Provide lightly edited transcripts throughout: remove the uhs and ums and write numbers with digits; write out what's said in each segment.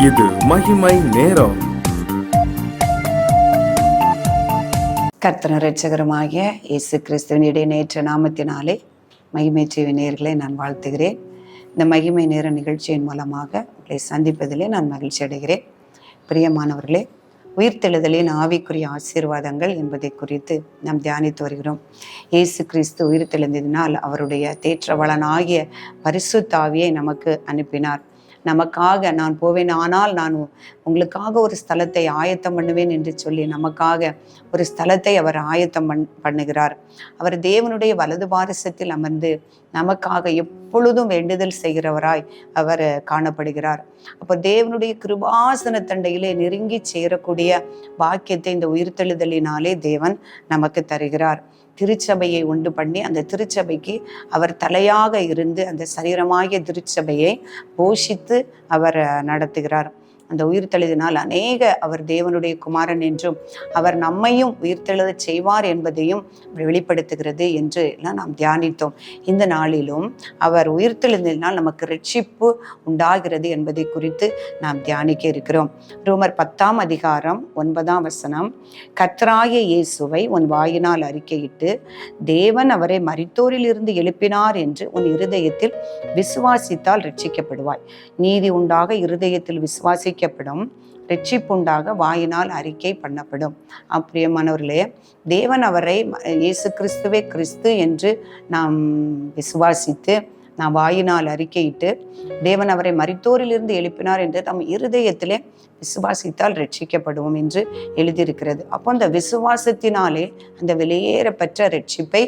இது மகிமை நேரம். கர்த்தர் இரட்சகருமாகிய இயேசு கிறிஸ்துவின் இடைநேற்ற நாமத்தினாலே மகிமை செய்வி நேயர்களை நான் வாழ்த்துகிறேன். இந்த மகிமை நேர நிகழ்ச்சியின் மூலமாக உங்களை சந்திப்பதிலே நான் மகிழ்ச்சி அடைகிறேன். பிரியமானவர்களே, உயிர்த்தெழுதலின் ஆவிக்குரிய ஆசீர்வாதங்கள் என்பதை குறித்து நாம் தியானித்து வருகிறோம். இயேசு கிறிஸ்து உயிர்த்தெழுந்ததினால் அவருடைய தேற்றவளனாகிய பரிசுத்த ஆவியை நமக்கு அனுப்பினார். நமக்காக நான் போவேன், ஆனால் நான் உங்களுக்காக ஒரு ஸ்தலத்தை ஆயத்தம் பண்ணுவேன் என்று சொல்லி நமக்காக ஒரு ஸ்தலத்தை அவர் ஆயத்தம் பண்ணுகிறார். அவர் தேவனுடைய வலது பாரிசத்தில் அமர்ந்து நமக்காக எப்பொழுதும் வேண்டுதல் செய்கிறவராய் அவர் காணப்படுகிறார். அப்போ தேவனுடைய கிருபாசன தண்டையிலே நெருங்கி சேரக்கூடிய பாக்கியத்தை இந்த உயிர்த்தெழுதலினாலே தேவன் நமக்கு தருகிறார். திருச்சபையை உண்டு பண்ணி அந்த திருச்சபைக்கு அவர் தலையாக இருந்து அந்த சரீரமாகிய திருச்சபையை போஷித்து அவர் நடத்துகிறார். அந்த உயிர்த்தெழுதினால் அவர் தேவனுடைய குமாரன் என்றும் அவர் நம்மையும் உயிர்த்தெழுதச் செய்வார் என்பதையும் வெளிப்படுத்துகிறது என்று எல்லாம் நாம் தியானித்தோம். இந்த நாளிலும் அவர் உயிர்த்தெழுந்ததினால் நமக்கு ரட்சிப்பு உண்டாகிறது என்பதை குறித்து நாம் தியானிக்க இருக்கிறோம். ரோமர் 10 அதிகாரம் 9 கர்த்தராகிய இயேசுவை உன் வாயினால் அறிக்கையிட்டு தேவன் அவரை மரித்தோரில் இருந்து எழுப்பினார் என்று உன் இருதயத்தில் விசுவாசித்தால் ரட்சிக்கப்படுவாய். நீதி உண்டாக இருதயத்தில் விசுவாசிக்கப்படும், ரட்சிப்புண்டாக வாயினால் அறிக்கை பண்ணப்படும். பிரியமானவர்களே, தேவன் அவரை இயேசு கிறிஸ்துவே கிறிஸ்து என்று நாம் விசுவாசித்து நாம் வாயினால் அறிக்கையிட்டு தேவன் அவரை மரித்தோரிலிருந்து எழுப்பினார் என்று நம் இருதயத்திலே விசுவாசித்தால் ரட்சிக்கப்படுவோம் என்று எழுதியிருக்கிறது. அப்போ அந்த விசுவாசத்தினாலே அந்த வெளியேறப்பெற்ற ரட்சிப்பை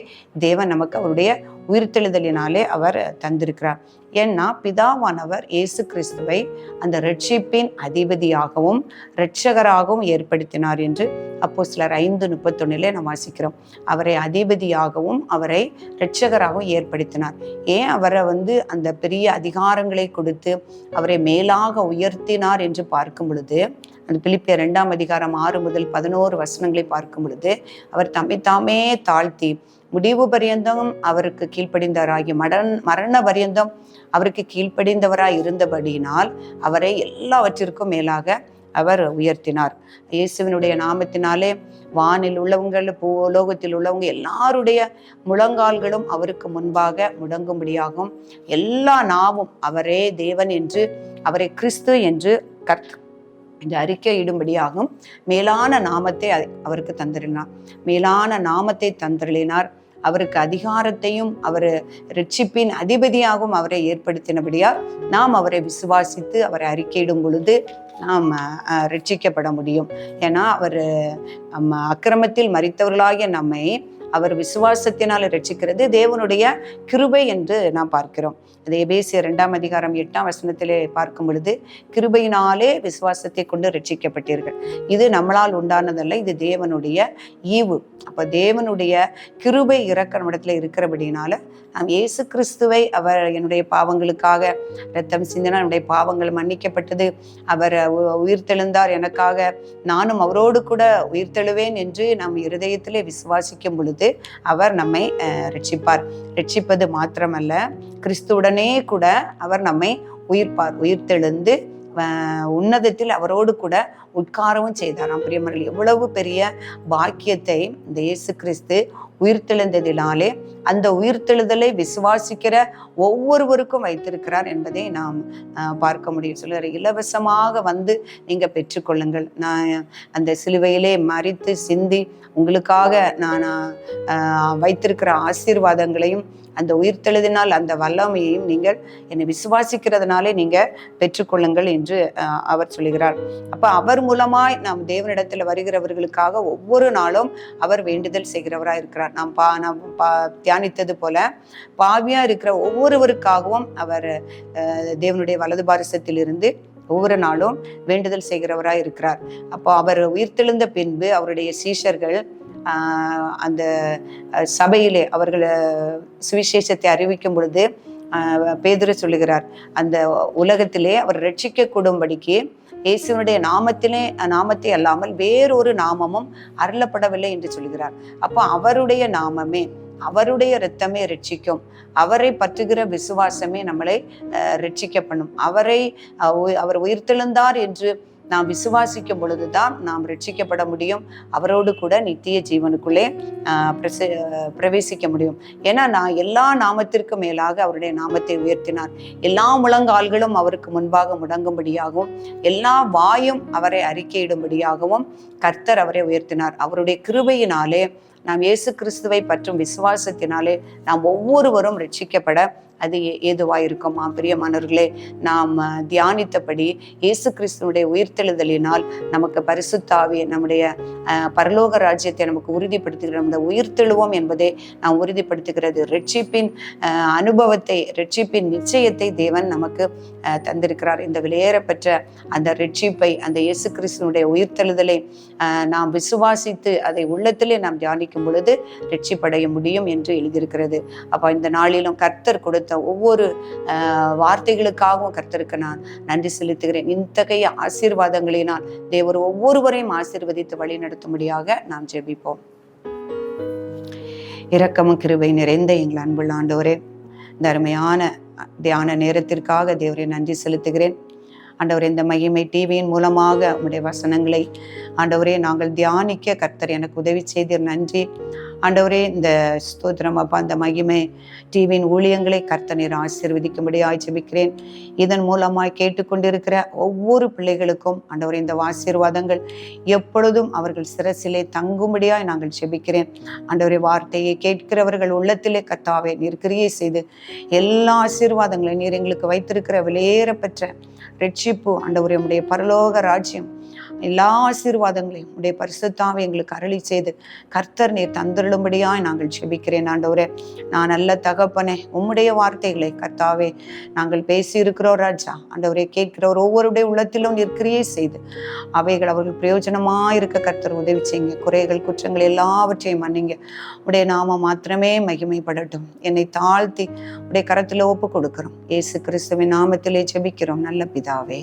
தேவன் நமக்கு அவருடைய உயிர்த்தெழுதலினாலே அவர் தந்திருக்கிறார். ஏன்னா பிதாவானவர் இயேசு கிறிஸ்துவை அந்த ரட்சிப்பின் அதிபதியாகவும் இரட்சகராகவும் ஏற்படுத்தினார் என்று அப்போஸ்தலர் 5:31 நாம் வாசிக்கிறோம். அவரை அதிபதியாகவும் அவரை இரட்சகராகவும் ஏற்படுத்தினார். ஏன் அவரை அந்த பெரிய அதிகாரங்களை கொடுத்து அவரை மேலாக உயர்த்தினார் என்று பார்க்கும் பொழுது, அந்த பிலிப்பியர் 2 அதிகாரம் 6 முதல் 11 பார்க்கும் பொழுது, அவர் தம்மைத்தாமே தாழ்த்தி முடிவு பரியந்தம் அவருக்கு கீழ்ப்படிந்தவராகி மரண பரியந்தம் அவருக்கு கீழ்ப்படிந்தவராய் இருந்தபடியினால் அவரை எல்லாவற்றிற்கும் மேலாக அவர் உயர்த்தினார். இயேசுவினுடைய நாமத்தினாலே வானில் உள்ளவங்கள் பூலோகத்தில் உள்ளவங்க எல்லாருடைய முழங்கால்களும் அவருக்கு முன்பாக முடங்கும்படியாகும். எல்லா நாவும் அவரே தேவன் என்று அவரை கிறிஸ்து என்று இந்த அறிக்கையிடும்படியாகும் மேலான நாமத்தை அவருக்கு தந்திரினார். மேலான நாமத்தை தந்திரினார். அவருக்கு அதிகாரத்தையும் அவர் ரட்சிப்பின் அதிபதியாகவும் அவரை ஏற்படுத்தினபடியால் நாம் அவரை விசுவாசித்து அவரை அறிக்கையிடும் பொழுது நாம் ரட்சிக்கப்பட முடியும். ஏன்னா அவர் அக்கிரமத்தில் மரித்தவர்களாகிய நம்மை அவர் விசுவாசத்தினால் ரட்சிக்கிறது தேவனுடைய கிருபை என்று நாம் பார்க்கிறோம். அது எபேசியர் 2 அதிகாரம் 8 பார்க்கும் பொழுது, கிருபையினாலே விசுவாசத்தை கொண்டு ரட்சிக்கப்பட்டீர்கள். இது நம்மளால் உண்டானதல்ல, இது தேவனுடைய ஈவு. அப்போ தேவனுடைய கிருபை இரக்கம் இடத்துல இருக்கிறபடினால நாம் இயேசு கிறிஸ்துவை அவர் என்னுடைய பாவங்களுக்காக இரத்தம் சிந்தினார், என்னுடைய பாவங்கள் மன்னிக்கப்பட்டது, அவர் உயிர்த்தெழுந்தார் எனக்காக, நானும் அவரோடு கூட உயிர்த்தெழுவேன் என்று நாம் இருதயத்திலே விசுவாசிக்கும் பொழுது அவர் நம்மை ரட்சிப்பார். ரட்சிப்பது மாத்திரமல்ல, கிறிஸ்துவுடனே கூட அவர் நம்மை உயிர்ப்பார். உயிர்த்தெழுந்து உன்னதத்தில் அவரோடு கூட உட்காரவும் செய்தாராம். பிரியமானவர்களே, எவ்வளவு பெரிய பாக்கியத்தை இந்த இயேசு கிறிஸ்து உயிர்த்தெழுந்ததினாலே அந்த உயிர்த்தெழுதலை விசுவாசிக்கிற ஒவ்வொருவருக்கும் வைத்திருக்கிறார் என்பதை நாம் பார்க்க முடியும். சொல்லுற இலவசமாக நீங்க பெற்றுக்கொள்ளுங்கள். நான் அந்த சிலுவையிலே மரித்து சிந்தி உங்களுக்காக நான் வைத்திருக்கிற ஆசீர்வாதங்களையும் அந்த உயிர்த்தெழுதினால் அந்த வல்லமையையும் நீங்கள் என்னை விசுவாசிக்கிறதுனாலே நீங்க பெற்றுக்கொள்ளுங்கள் என்று அவர் சொல்லுகிறார். அப்ப அவர் மூலமாய் நாம் தேவனிடத்தில் வருகிறவர்களுக்காக ஒவ்வொரு நாளும் அவர் வேண்டுதல் செய்கிறவராய் இருக்கிறார். நாம் தியானித்தது போல பாவியா இருக்கிற ஒவ்வொருவருக்காகவும் அவர் தேவனுடைய வலது பாரிசத்தில் இருந்து ஒவ்வொரு நாளும் வேண்டுதல் செய்கிறவராய் இருக்கிறார். அப்போ அவர் உயிர்த்தெழுந்த பின்பு அவருடைய சீஷர்கள் அந்த சபையிலே அவர்கள் சுவிசேஷத்தை அறிவிக்கும் பொழுது பேதுரு சொல்லுகிறார், அந்த உலகத்திலே அவர் ரட்சிக்க கூடும்படிக்கு இயேசுனுடைய நாமத்தை அல்லாமல் வேறொரு நாமமும் அருளப்படவில்லை என்று சொல்கிறார். அப்போ அவருடைய நாமமே, அவருடைய இரத்தமே ரட்சிக்கும். அவரை பற்றுகிற விசுவாசமே நம்மளை ரட்சிக்க பண்ணும். அவர் உயிர்த்தெழுந்தார் என்று நாம் விசுவாசிக்கும் பொழுதுதான் நாம் ரட்சிக்கப்பட முடியும். அவரோடு கூட நித்திய ஜீவனுக்குள்ளே பிரவேசிக்க முடியும். ஏன்னா நான் எல்லா நாமத்திற்கும் மேலாக அவருடைய நாமத்தை உயர்த்தினார். எல்லா முழங்கால்களும் அவருக்கு முன்பாக முடங்கும்படியாகவும் எல்லா வாயும் அவரை அறிக்கையிடும்படியாகவும் கர்த்தர் அவரை உயர்த்தினார். அவருடைய கிருபையினாலே நாம் இயேசு கிறிஸ்துவை பற்றும் விசுவாசத்தினாலே நாம் ஒவ்வொருவரும் ரட்சிக்கப்பட அது ஏதுவாயிருக்கும். பிரியமானவர்களே, நாம் தியானித்தபடி இயேசு கிறிஸ்துவனுடைய உயிர்த்தெழுதலினால் நமக்கு பரிசுத்த ஆவியை, நம்முடைய பரலோக ராஜ்யத்தை நமக்கு உறுதிப்படுத்துகிற நம்முடைய உயிர்த்தெழுவோம் என்பதை நாம் உறுதிப்படுத்துகிறது. ரட்சிப்பின் அனுபவத்தை, ரட்சிப்பின் நிச்சயத்தை தேவன் நமக்கு தந்திருக்கிறார். இந்த விலையேறப்பெற்ற அந்த ரட்சிப்பை, அந்த இயேசு கிறிஸ்துவனுடைய உயிர்த்தெழுதலை நாம் விசுவாசித்து அதை உள்ளத்திலே நாம் தியானிக்கும் பொழுது ரட்சிப்படைய முடியும் என்று எழுதியிருக்கிறது. அப்போ இந்த நாளிலும் கர்த்தர் கொடுத்த ஒவ்வொரு வார்த்தைகளுக்காகவும் கர்த்தருக்கு நான் நன்றி செலுத்துகிறேன். இத்தகைய ஆசீர்வாதங்களினால் தேவர் ஒவ்வொருவரையும் ஆசீர்வதித்து வழி நடத்தும்படியாக நாம் ஜெபிப்போம். இரக்கமும் கிருபை நிறைந்த எங்கள் அன்புள்ள ஆண்டவரே, இந்த அருமையான தியான நேரத்திற்காக தேவரை நன்றி செலுத்துகிறேன். ஆண்டவரே, இந்த மகிமை டிவியின் மூலமாக உம்முடைய வசனங்களை ஆண்டவரே நாங்கள் தியானிக்க கர்த்தர் எனக்கு உதவி செய்தீர். நன்றி ஆண்டவரே. இந்த ஸ்தோத்திரம் அப்பா, இந்த மகிமை டிவியின் ஊழியங்களை கர்த்தர் நீர் ஆசீர்வதிக்கும்படியாய் ஜெபிக்கிறேன். இதன் மூலமாய் கேட்டுக்கொண்டிருக்கிற ஒவ்வொரு பிள்ளைகளுக்கும் ஆண்டவரே இந்த ஆசீர்வாதங்கள் எப்பொழுதும் அவர்கள் சிரசிலே தங்கும்படியாய் நாங்கள் ஜெபிக்கிறேன். ஆண்டவரே, வார்த்தையை கேட்கிறவர்கள் உள்ளத்திலே கர்த்தாவே நீர் கிரியை செய்து எல்லா ஆசீர்வாதங்களையும் நீர் எங்களுக்கு வைத்திருக்கிற விலையேறப்பெற்ற ரட்சிப்பு ஆண்டவரே, உம்முடைய பரலோக ராஜ்யம் எல்லா ஆசீர்வாதங்களையும் உடைய பரிசுத்தாவை எங்களுக்கு அருளி செய்து கர்த்தர் நீர் தந்துள்ளும்படியாய் நாங்கள் ஜெபிக்கிறேன். ஆண்டவரே, நான் நல்ல தகப்பனே, உம்முடைய வார்த்தைகளை கர்த்தாவே நாங்கள் பேசியிருக்கிறோம் ராஜா. ஆண்டவரே, கேட்கிறவர் ஒவ்வொருடைய உள்ளத்திலும் நீர் கிரியை செய்து அவைகள் அவர்கள் பிரயோஜனமாயிருக்க கர்த்தர் உதவி செய்யுங்க. குறைகள் குற்றங்கள் எல்லாவற்றையும் மன்னிங்க. உடைய நாமம் மாத்திரமே மகிமைப்படட்டும். என்னை தாழ்த்தி உடைய கரத்தில் ஒப்பு கொடுக்கிறோம். இயேசு கிறிஸ்துவின் நாமத்திலே ஜெபிக்கிறோம் நல்ல பிதாவே.